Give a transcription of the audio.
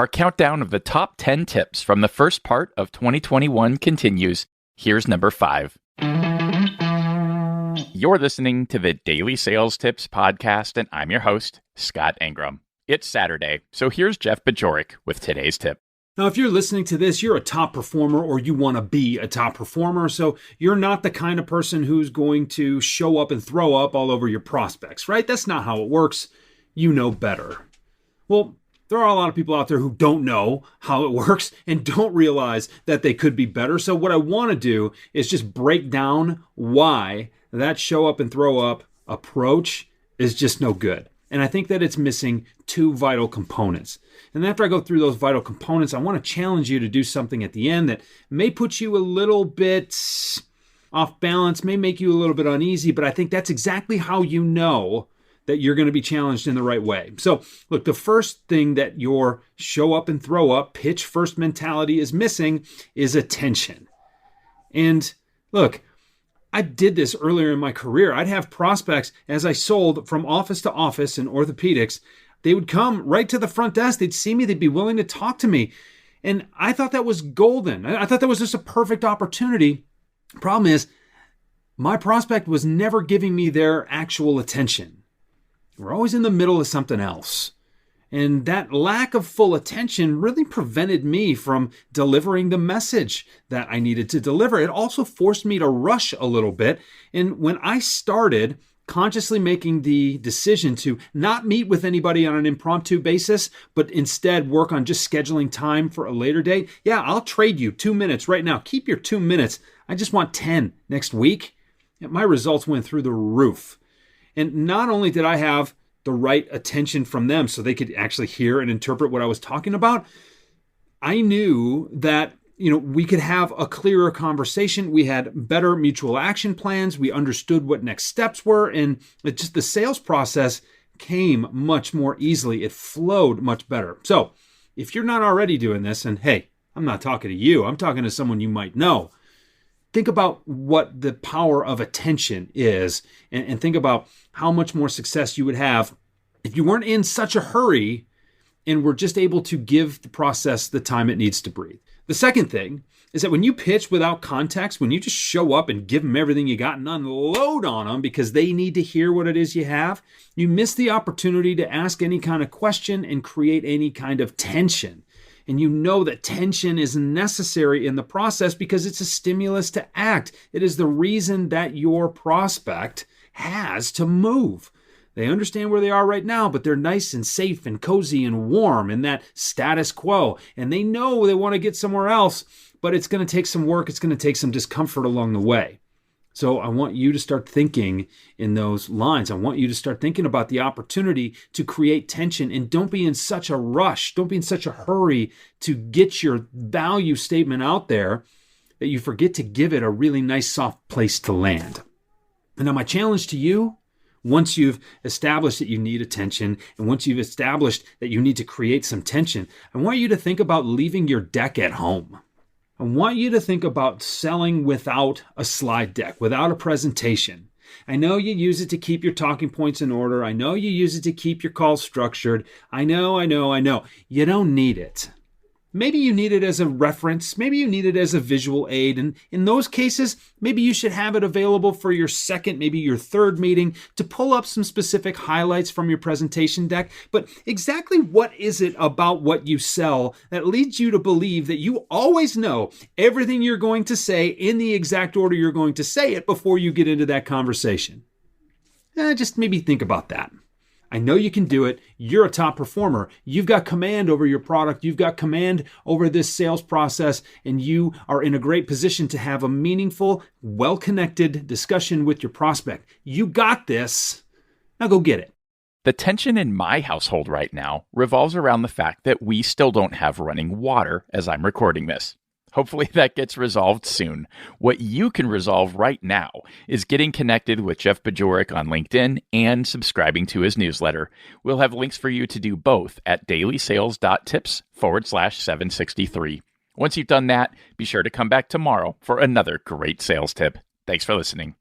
Our countdown of the top 10 tips from the first part of 2021 continues. Here's number 5. You're listening to the Daily Sales Tips Podcast, and I'm your host, Scott Ingram. It's Saturday, so here's Jeff Bajorek with today's tip. Now, if you're listening to this, you're a top performer or you want to be a top performer, so you're not the kind of person who's going to show up and throw up all over your prospects, right? That's not how it works. You know better. Well, there are a lot of people out there who don't know how it works and don't realize that they could be better. So what I want to do is just break down why that show up and throw up approach is just no good. And I think that it's missing 2 vital components. And after I go through those vital components, I want to challenge you to do something at the end that may put you a little bit off balance, may make you a little bit uneasy, but I think that's exactly how you know that you're going to be challenged in the right way. So look, the first thing that your show up and throw up, pitch first mentality is missing is attention. And look, I did this earlier in my career. I'd have prospects as I sold from office to office in orthopedics. They would come right to the front desk. They'd see me. They'd be willing to talk to me. And I thought that was golden. I thought that was just a perfect opportunity. Problem is, my prospect was never giving me their actual attention. We're always in the middle of something else. And that lack of full attention really prevented me from delivering the message that I needed to deliver. It also forced me to rush a little bit. And when I started consciously making the decision to not meet with anybody on an impromptu basis, but instead work on just scheduling time for a later date, yeah, I'll trade you 2 minutes right now. Keep your 2 minutes. I just want 10 next week. My results went through the roof. And not only did I have the right attention from them so they could actually hear and interpret what I was talking about, I knew that we could have a clearer conversation. We had better mutual action plans. We understood what next steps were. And the sales process came much more easily. It flowed much better. So if you're not already doing this, and hey, I'm not talking to you, I'm talking to someone you might know. Think about what the power of attention is and think about how much more success you would have if you weren't in such a hurry and were just able to give the process the time it needs to breathe. The second thing is that when you pitch without context, when you just show up and give them everything you got and unload on them because they need to hear what it is you have, you miss the opportunity to ask any kind of question and create any kind of tension. And you know that tension is necessary in the process because it's a stimulus to act. It is the reason that your prospect has to move. They understand where they are right now, but they're nice and safe and cozy and warm in that status quo. And they know they want to get somewhere else, but it's going to take some work. It's going to take some discomfort along the way. So I want you to start thinking in those lines. I want you to start thinking about the opportunity to create tension, and don't be in such a rush. Don't be in such a hurry to get your value statement out there that you forget to give it a really nice soft place to land. And now my challenge to you, once you've established that you need attention and once you've established that you need to create some tension, I want you to think about leaving your deck at home. I want you to think about selling without a slide deck, without a presentation. I know you use it to keep your talking points in order. I know you use it to keep your calls structured. I know. You don't need it. Maybe you need it as a reference. Maybe you need it as a visual aid. And in those cases, maybe you should have it available for your second, maybe your third meeting to pull up some specific highlights from your presentation deck. But exactly what is it about what you sell that leads you to believe that you always know everything you're going to say in the exact order you're going to say it before you get into that conversation? Just maybe think about that. I know you can do it. You're a top performer. You've got command over your product. You've got command over this sales process, and you are in a great position to have a meaningful, well-connected discussion with your prospect. You got this. Now go get it. The tension in my household right now revolves around the fact that we still don't have running water as I'm recording this. Hopefully that gets resolved soon. What you can resolve right now is getting connected with Jeff Bajorek on LinkedIn and subscribing to his newsletter. We'll have links for you to do both at dailysales.tips/763. Once you've done that, be sure to come back tomorrow for another great sales tip. Thanks for listening.